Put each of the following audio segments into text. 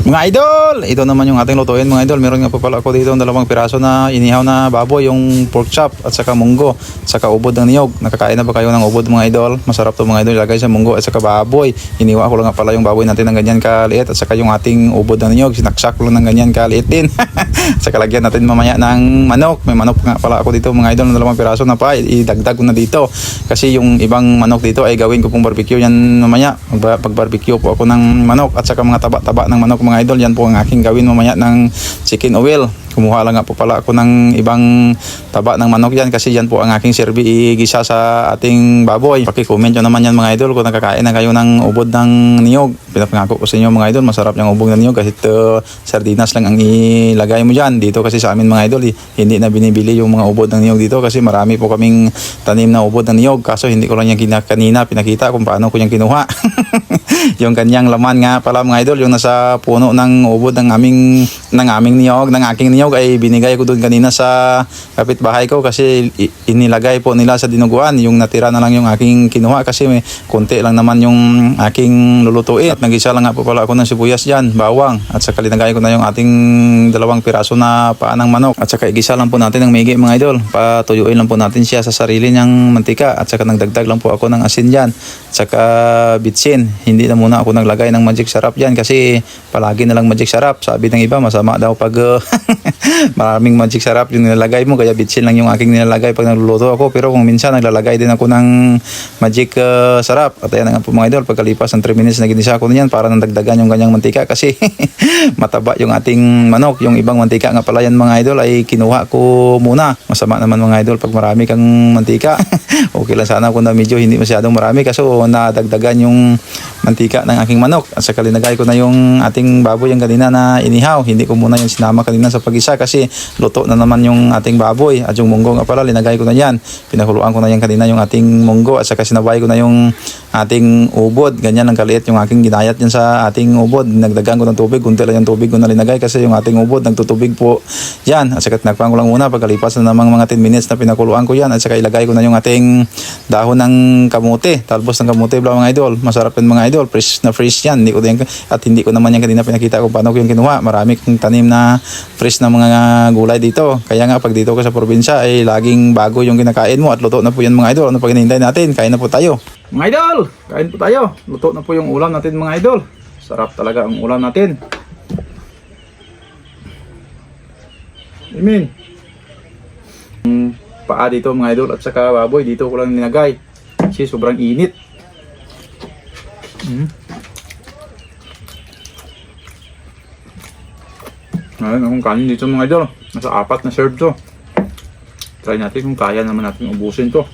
Mga idol, ito naman yung ating lutuin mga idol. Meron nga pa pala ako dito ng 2 piraso na inihaw na baboy, yung pork chop at saka munggo, at saka ubod ng niyog. Nakakain na ba kayo ng ubod mga idol? Masarap to mga idol, ilagay sa munggo at saka baboy. Iniwa ko lang nga pala yung baboy natin ng ganyan kaliit, at saka yung ating ubod ng niyog, sinaksak ko lang ng ganyan kaliit din. At saka lagyan natin mamaya ng manok. May manok nga pala ako dito mga idol ng 2 piraso na pa, idagdag ko na dito. Kasi yung ibang manok dito ay gawin ko pong barbecue yan mamaya. Pag barbecue po ako ng manok at saka mga taba-taba ng manok mga idol, yan po ang aking gawin mamaya ng chicken oil. Kumuha lang nga po pala ako ng ibang taba ng manok yan, kasi yan po ang aking serbi igisa sa ating baboy. Paki-comment nyo naman yan mga idol kung nakakain na kayo ng ubod ng niyog. Pinapangako ko sa inyo mga idol, masarap yung ubod ng niyog, kasi sardinas lang ang ilagay mo dyan. Dito kasi sa amin mga idol, hindi na binibili yung mga ubod ng niyog dito, kasi marami po kaming tanim na ubod ng niyog. Kaso hindi ko lang yung kanina pinakita kung paano ko yung kinuha. Yung kanyang laman nga pala mga idol, yung nasa puno ng ubod ng aming niyog, ng aking niyog, ay binigay ko doon kanina sa kapitbahay ko, kasi inilagay po nila sa dinuguan. Yung natira na lang yung aking kinuha, kasi may konti lang naman yung aking lulutuin. At nagisa lang nga po pala ako ng sibuyas dyan, bawang, at saka linagay ko na yung ating 2 piraso na paa ng manok. At saka igisa lang po natin ng maigi mga idol, patuyuin lang po natin siya sa sarili niyang mantika, at saka nagdagdag lang po ako ng asin dyan, at saka bitsin. Hindi na muna ako naglagay ng magic sarap dyan, kasi palagi na lang magic sarap. Sabi ng iba, masama daw pag maraming magic sarap yung nilalagay mo, kaya bitsin lang yung aking nilalagay pag nagluluto ako. Pero kung minsan naglalagay din ako ng magic sarap. At ayan nga po mga idol, pagkalipas ng 3 minutes na ginisa ko niyan para nandagdagan yung kanyang mantika, kasi mataba yung ating manok. Yung ibang mantika nga pala yan mga idol ay kinuha ko muna. Masama naman mga idol pag marami kang mantika. Okay lang sana kung na medyo hindi masyadong marami, kaso nadagdagan yung mantika ng aking manok. At saka linagay ko na yung ating baboy yung kanina na inihaw. Hindi ko muna yung sinama kanina sa pag-isa, kasi luto na naman yung ating baboy. At yung munggo nga pala, linagay ko na yan. Pinakuluan ko na yan kanina yung ating munggo, at saka sinabay ko na yung ating ubod. Ganyan ang kaliit yung aking ginayat yan sa ating ubod. Nagdagan ko ng tubig, kunti lang yung tubig ko na linagay, kasi yung ating ubod nagtutubig po yan. At saka tinakpan ko lang muna. Pagkalipas na namang mga 10 minutes na pinakuluan ko yan, at saka ilagay ko na yung ating dahon ng kamote, talbos ng kamote mga idol. Masarap yan mga idol, fresh na fresh yan. Hindi ko din, at hindi ko naman yan kanina pinakita kung paano ko yung kinuha. Marami kong tanim na fresh na mga gulay dito, kaya nga pag dito ka sa probinsya ay laging bago yung kinakain mo. At luto na po yan mga idol. Ano pa hinihintay natin? Kain na po tayo mga idol, kain po tayo. Luto na po yung ulam natin mga idol. Sarap talaga ang ulam natin. Amen. Paa dito mga idol, at saka baboy dito ko lang ninagay, kasi sobrang init. Ngayon akong kanin dito mga idol, nasa 4 na serve to. Try natin kung kaya naman natin ubusin to.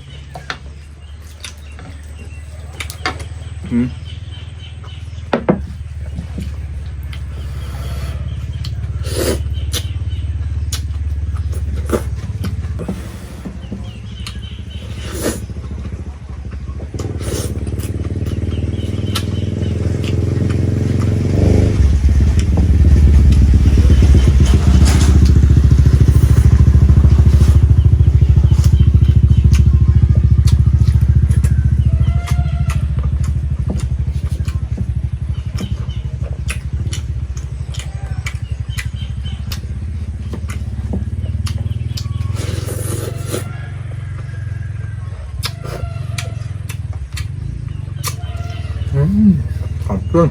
Kapun.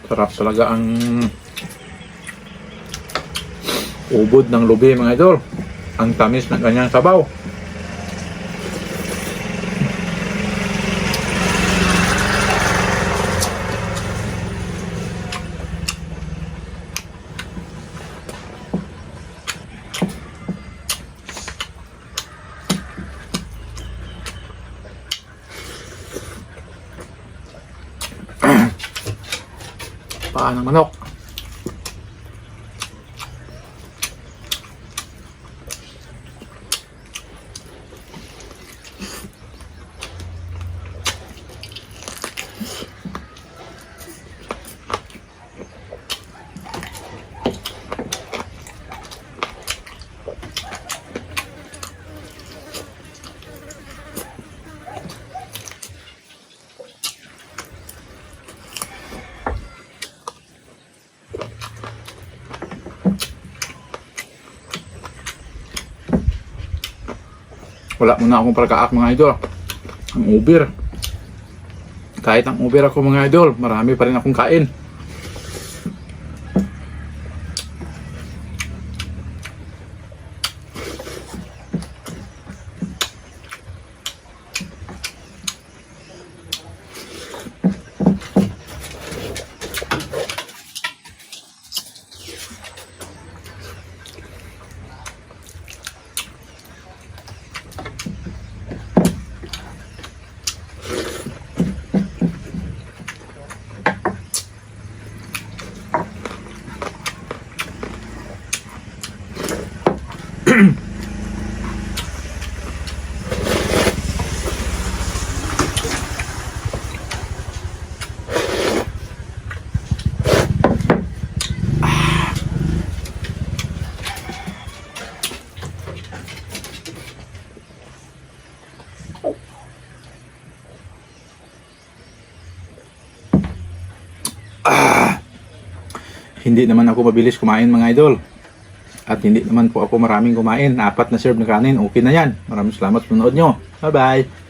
Sarap talaga ang ubod ng lubi mga idol. Ang tamis ng kanyang sabaw. Paa ng manok. Wala muna akong palakaak mga idol. Ang Uber. Kahit ang Uber ako mga idol, marami pa rin akong kain. Hindi naman ako mabilis kumain mga idol. At hindi naman po ako maraming kumain. 4 na serve na kanin, okay na yan. Maraming salamat sa panonood nyo. Bye bye!